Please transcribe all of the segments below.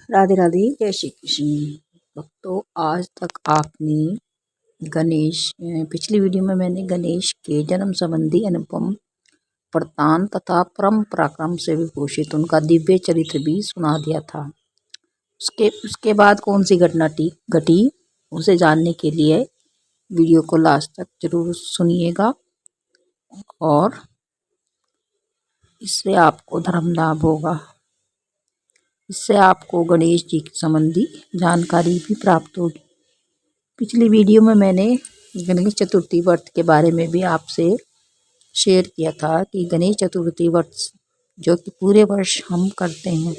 राधे राधे, जय श्री कृष्ण। भक्तों, आज तक आपने पिछली वीडियो में मैंने गणेश के जन्म संबंधी अनुपम वृत्तांत तथा परम पराक्रम से विभूषित उनका दिव्य चरित्र भी सुना दिया था। उसके बाद कौन सी घटना घटी उसे जानने के लिए वीडियो को लास्ट तक जरूर सुनिएगा और इससे आपको धर्म लाभ होगा। इससे आपको गणेश जी के संबंधी जानकारी भी प्राप्त होगी। पिछली वीडियो में मैंने गणेश चतुर्थी व्रत के बारे में भी आपसे शेयर किया था कि गणेश चतुर्थी व्रत जो कि पूरे वर्ष हम करते हैं,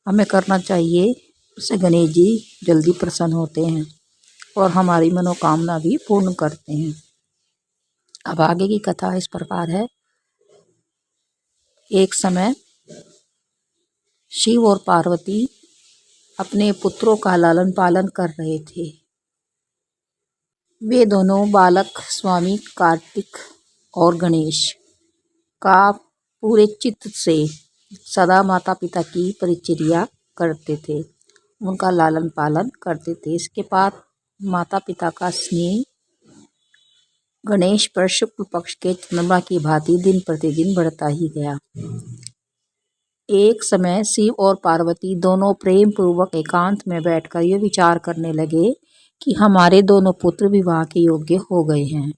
हमें करना चाहिए। उससे गणेश जी जल्दी प्रसन्न होते हैं और हमारी मनोकामना भी पूर्ण करते हैं। अब आगे की कथा इस प्रकार है। एक समय शिव और पार्वती अपने पुत्रों का लालन पालन कर रहे थे। वे दोनों बालक स्वामी कार्तिक और गणेश का पूरे चित्त से सदा माता पिता की परिचर्या करते थे, उनका लालन पालन करते थे। इसके बाद माता पिता का स्नेह गणेश पर शुक्ल पक्ष के चंद्रमा की भांति दिन प्रतिदिन बढ़ता ही गया। एक समय शिव और पार्वती दोनों प्रेम पूर्वक एकांत में बैठकर ये विचार करने लगे कि हमारे दोनों पुत्र विवाह के योग्य हो गए हैं।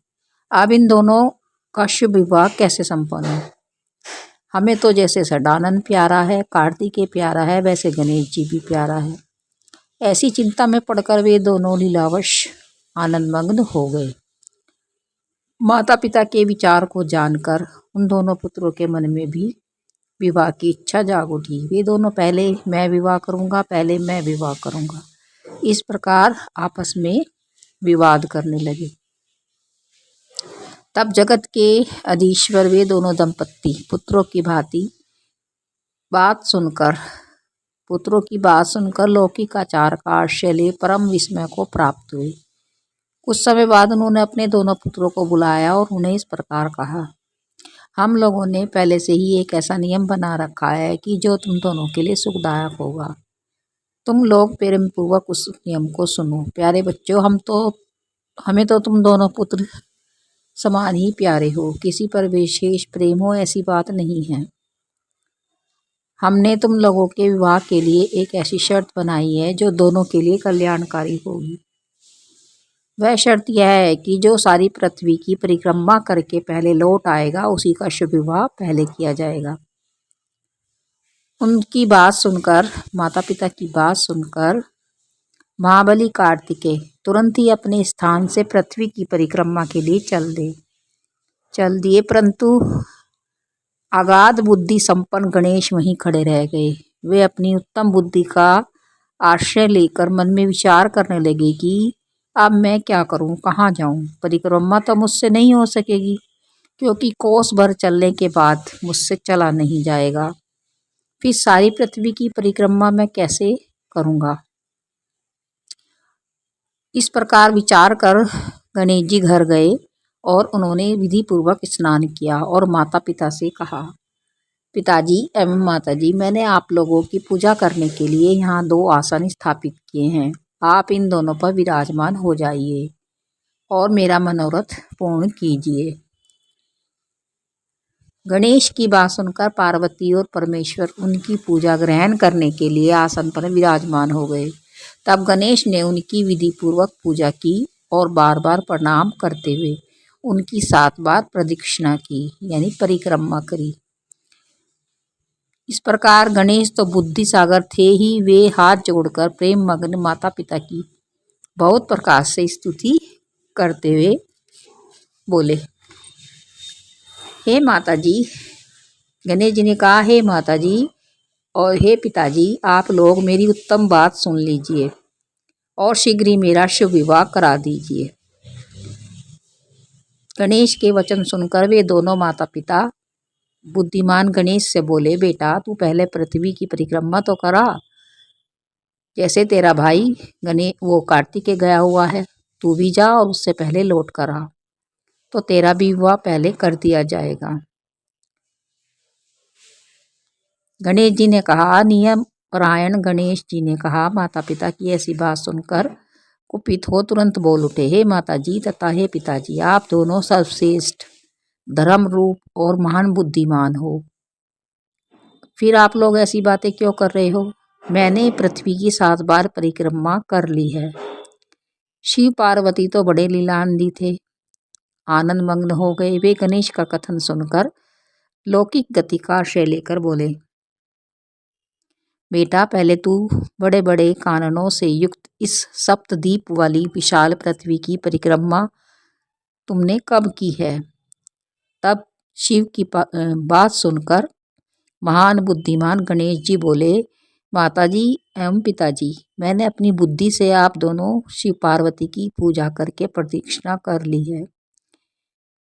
अब इन दोनों का शुभ विवाह कैसे संपन्न हो। हमें तो जैसे सदानंद प्यारा है, कार्तिकेय प्यारा है, वैसे गणेश जी भी प्यारा है। ऐसी चिंता में पड़कर वे दोनों लीलावश आनंदमग्न हो गए। माता पिता के विचार को जानकर उन दोनों पुत्रों के मन में भी विवाह की इच्छा जाग उठी। वे दोनों पहले मैं विवाह करूंगा, इस प्रकार आपस में विवाद करने लगे। तब जगत के अधीश्वर वे दोनों दंपत्ति पुत्रों की बात सुनकर लौकिक आचार का आश्रय ले परम विस्मय को प्राप्त हुए। कुछ समय बाद उन्होंने अपने दोनों पुत्रों को बुलाया और उन्हें इस प्रकार कहा, हम लोगों ने पहले से ही एक ऐसा नियम बना रखा है कि जो तुम दोनों के लिए सुखदायक होगा। तुम लोग प्रेम पूर्वक उस नियम को सुनो। प्यारे बच्चों, हमें तो तुम दोनों पुत्र समान ही प्यारे हो। किसी पर विशेष प्रेम हो ऐसी बात नहीं है। हमने तुम लोगों के विवाह के लिए एक ऐसी शर्त बनाई है जो दोनों के लिए कल्याणकारी होगी। वह शर्त यह है कि जो सारी पृथ्वी की परिक्रमा करके पहले लौट आएगा उसी का शुभ विवाह पहले किया जाएगा। उनकी बात सुनकर, माता पिता की बात सुनकर महाबली कार्तिकेय तुरंत ही अपने स्थान से पृथ्वी की परिक्रमा के लिए चल दिए, परंतु अगाध बुद्धि संपन्न गणेश वहीं खड़े रह गए। वे अपनी उत्तम बुद्धि का आश्रय लेकर मन में विचार करने लगे कि अब मैं क्या करूं, कहाँ जाऊं। परिक्रमा तो मुझसे नहीं हो सकेगी, क्योंकि कोस भर चलने के बाद मुझसे चला नहीं जाएगा। फिर सारी पृथ्वी की परिक्रमा मैं कैसे करूंगा। इस प्रकार विचार कर गणेश जी घर गए और उन्होंने विधि पूर्वक स्नान किया और माता पिता से कहा, पिताजी एवं माताजी, मैंने आप लोगों की पूजा करने के लिए यहाँ 2 आसन स्थापित किए हैं। आप इन दोनों पर विराजमान हो जाइए और मेरा मनोरथ पूर्ण कीजिए। गणेश की बात सुनकर पार्वती और परमेश्वर उनकी पूजा ग्रहण करने के लिए आसन पर विराजमान हो गए। तब गणेश ने उनकी विधि पूर्वक पूजा की और बार बार प्रणाम करते हुए उनकी 7 बार प्रदक्षिणा की, यानी परिक्रमा करी। इस प्रकार गणेश तो बुद्धि सागर थे ही, वे हाथ जोड़कर प्रेम मग्न माता पिता की बहुत प्रकार से स्तुति करते हुए बोले, हे माताजी। गणेश जी ने कहा, हे माताजी और हे पिताजी, आप लोग मेरी उत्तम बात सुन लीजिए और शीघ्र ही मेरा शुभ विवाह करा दीजिए। गणेश के वचन सुनकर वे दोनों माता पिता बुद्धिमान गणेश से बोले, बेटा तू पहले पृथ्वी की परिक्रमा तो करा, जैसे तेरा भाई वो कार्तिकेय गया हुआ है, तू भी जा और उससे पहले लौट कर आ, तो तेरा भी विवाह पहले कर दिया जाएगा। गणेश जी ने कहा, नियम परायण गणेश जी ने कहा। माता पिता की ऐसी बात सुनकर कुपित हो तुरंत बोल उठे, हे माता जी तथा हे पिताजी, आप दोनों सर्वश्रेष्ठ, धर्म रूप और महान बुद्धिमान हो। फिर आप लोग ऐसी बातें क्यों कर रहे हो? मैंने पृथ्वी की 7 बार परिक्रमा कर ली है। शिव पार्वती तो बड़े लीलांधी थे, आनंद मग्न हो गए। वे गणेश का कथन सुनकर लौकिक गति का आश्रय लेकर बोले, बेटा पहले तू बड़े बड़े काननों से युक्त इस सप्तद्वीप वाली विशाल पृथ्वी की परिक्रमा तुमने कब की है? तब शिव की बात सुनकर महान बुद्धिमान गणेश जी बोले, माताजी एवं पिताजी, मैंने अपनी बुद्धि से आप दोनों शिव पार्वती की पूजा करके प्रदक्षिणा कर ली है।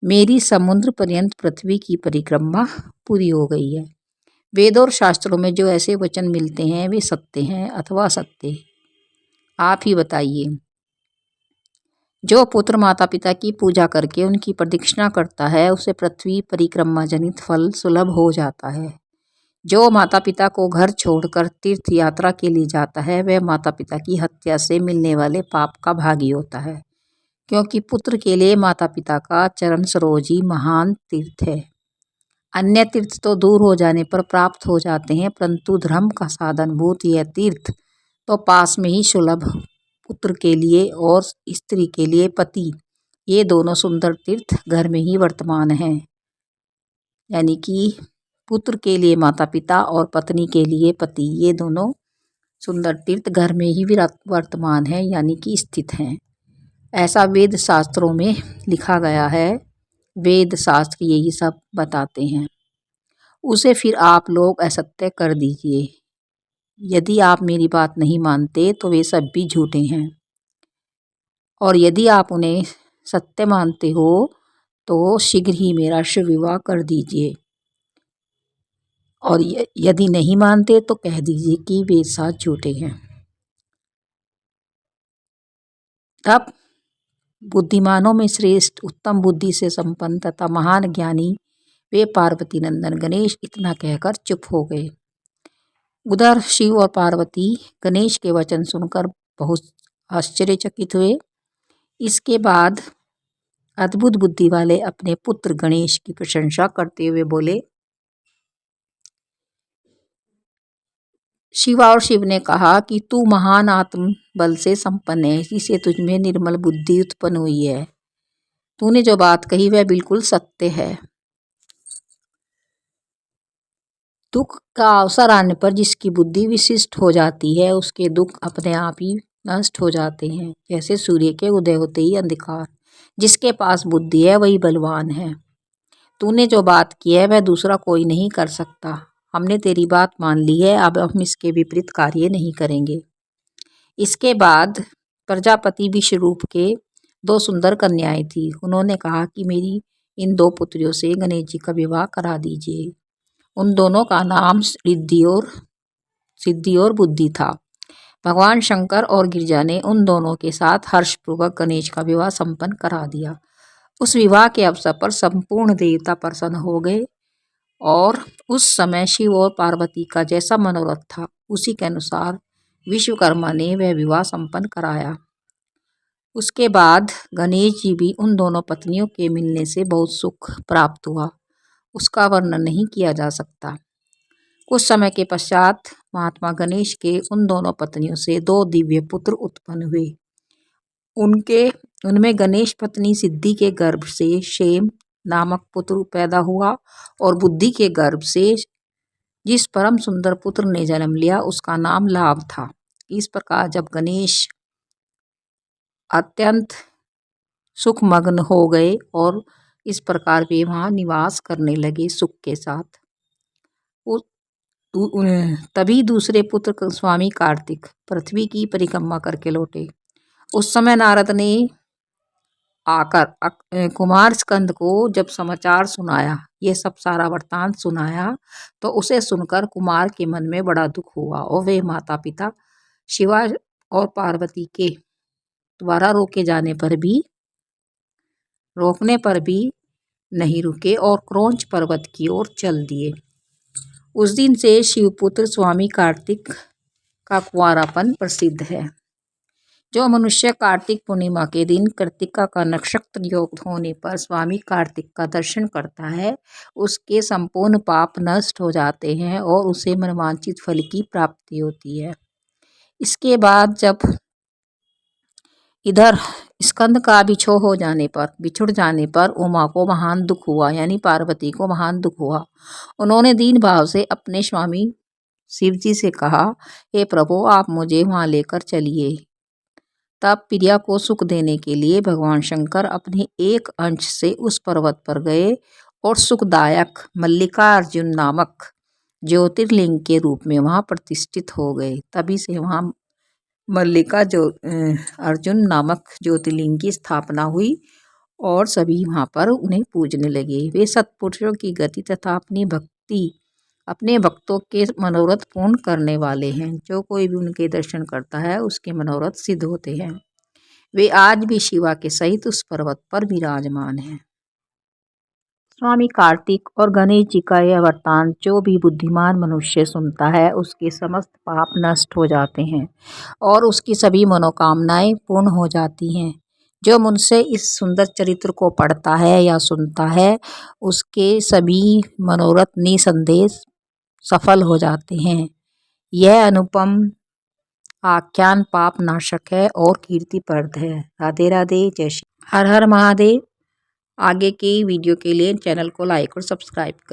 मेरी समुद्र पर्यंत पृथ्वी की परिक्रमा पूरी हो गई है। वेद और शास्त्रों में जो ऐसे वचन मिलते हैं वे सत्य हैं अथवा असत्य, आप ही बताइए। जो पुत्र माता पिता की पूजा करके उनकी प्रदक्षिणा करता है उसे पृथ्वी परिक्रमा जनित फल सुलभ हो जाता है। जो माता पिता को घर छोड़कर तीर्थ यात्रा के लिए जाता है वह माता पिता की हत्या से मिलने वाले पाप का भागी होता है, क्योंकि पुत्र के लिए माता पिता का चरण सरोज ही महान तीर्थ है। अन्य तीर्थ तो दूर हो जाने पर प्राप्त हो जाते हैं, परंतु धर्म का साधनभूत यह तीर्थ तो पास में ही सुलभ। पुत्र के लिए और स्त्री के लिए पति, ये दोनों सुंदर तीर्थ घर में ही वर्तमान हैं। यानी कि पुत्र के लिए माता पिता और पत्नी के लिए पति, ये दोनों सुंदर तीर्थ घर में ही वर्तमान है, यानी कि स्थित हैं। ऐसा वेद शास्त्रों में लिखा गया है। वेद शास्त्र यही सब बताते हैं। उसे फिर आप लोग असत्य कर दीजिए। यदि आप मेरी बात नहीं मानते तो वे सब भी झूठे हैं, और यदि आप उन्हें सत्य मानते हो तो शीघ्र ही मेरा शुभ विवाह कर दीजिए, और यदि नहीं मानते तो कह दीजिए कि वे सब झूठे हैं। तब बुद्धिमानों में श्रेष्ठ, उत्तम बुद्धि से संपन्न तथा महान ज्ञानी वे पार्वती नंदन गणेश इतना कहकर चुप हो गए। उधर शिव और पार्वती गणेश के वचन सुनकर बहुत आश्चर्यचकित हुए। इसके बाद अद्भुत बुद्धि वाले अपने पुत्र गणेश की प्रशंसा करते हुए बोले, शिवा और शिव ने कहा कि तू महान आत्म बल से संपन्न है, इसे तुझमें निर्मल बुद्धि उत्पन्न हुई है। तूने जो बात कही वह बिल्कुल सत्य है। दुख का अवसर आने पर जिसकी बुद्धि विशिष्ट हो जाती है उसके दुख अपने आप ही नष्ट हो जाते हैं, जैसे सूर्य के उदय होते ही अंधकार। जिसके पास बुद्धि है वही बलवान है। तूने जो बात की है वह दूसरा कोई नहीं कर सकता। हमने तेरी बात मान ली है, अब हम इसके विपरीत कार्य नहीं करेंगे। इसके बाद प्रजापति विश्वरूप के 2 सुंदर कन्याएं थी। उन्होंने कहा कि मेरी इन 2 पुत्रियों से गणेश जी का विवाह करा दीजिए। उन दोनों का नाम सिद्धि और बुद्धि था। भगवान शंकर और गिरिजा ने उन दोनों के साथ हर्षपूर्वक गणेश का विवाह संपन्न करा दिया। उस विवाह के अवसर पर संपूर्ण देवता प्रसन्न हो गए, और उस समय शिव और पार्वती का जैसा मनोरथ था उसी के अनुसार विश्वकर्मा ने वह विवाह संपन्न कराया। उसके बाद गणेश जी भी उन दोनों पत्नियों के मिलने से बहुत सुख प्राप्त हुआ, उसका वर्णन नहीं किया जा सकता। कुछ समय के पश्चात महात्मा गणेश के उन दोनों पत्नियों से 2 दिव्य पुत्र उत्पन्न हुए। उनमें गणेश पत्नी सिद्धि के गर्भ से क्षेम नामक पुत्र पैदा हुआ, और बुद्धि के गर्भ से जिस परम सुंदर पुत्र ने जन्म लिया उसका नाम लाभ था। इस प्रकार जब गणेश अत्यंत सुखमग्न हो गए और इस प्रकार वे वहाँ निवास करने लगे सुख के साथ। तभी दूसरे पुत्र स्वामी कार्तिक पृथ्वी की परिक्रमा करके लौटे। उस समय नारद ने आकर कुमार स्कंद को जब समाचार सुनाया, ये सब सारा वृत्तांत सुनाया, तो उसे सुनकर कुमार के मन में बड़ा दुख हुआ, और वे माता पिता शिवा और पार्वती के द्वारा रोकने पर भी नहीं रुके और क्रौंच पर्वत की ओर चल दिए। उस दिन से शिवपुत्र स्वामी कार्तिक का कुंवारापन प्रसिद्ध है। जो मनुष्य कार्तिक पूर्णिमा के दिन कृत्तिका का नक्षत्र योग होने पर स्वामी कार्तिक का दर्शन करता है, उसके संपूर्ण पाप नष्ट हो जाते हैं और उसे मनवांछित फल की प्राप्ति होती है। इसके बाद जब इधर स्कंद का बिछुड़ जाने पर उमा को महान दुख हुआ, यानी पार्वती को महान दुख हुआ। उन्होंने दीन भाव से अपने स्वामी शिव जी से कहा, हे प्रभु, आप मुझे वहां लेकर चलिए। तब प्रिया को सुख देने के लिए भगवान शंकर अपने एक अंश से उस पर्वत पर गए और सुखदायक मल्लिकार्जुन नामक ज्योतिर्लिंग के रूप में वहां प्रतिष्ठित हो गए। तभी से वहां अर्जुन नामक ज्योतिर्लिंग की स्थापना हुई और सभी वहां पर उन्हें पूजने लगे। वे सत्पुरुषों की गति तथा अपने भक्तों के मनोरथ पूर्ण करने वाले हैं। जो कोई भी उनके दर्शन करता है उसके मनोरथ सिद्ध होते हैं। वे आज भी शिवा के सहित उस पर्वत पर विराजमान हैं। स्वामी कार्तिक और गणेश जी का यह वृत्तांत जो भी बुद्धिमान मनुष्य सुनता है उसके समस्त पाप नष्ट हो जाते हैं और उसकी सभी मनोकामनाएं पूर्ण हो जाती हैं। जो मुझसे इस सुंदर चरित्र को पढ़ता है या सुनता है उसके सभी मनोरथ निसंदेह सफल हो जाते हैं। यह अनुपम आख्यान पाप नाशक है और कीर्तिप्रद है। राधे राधे, जय श्री हर हर महादेव। आगे की वीडियो के लिए चैनल को लाइक और सब्सक्राइब करें।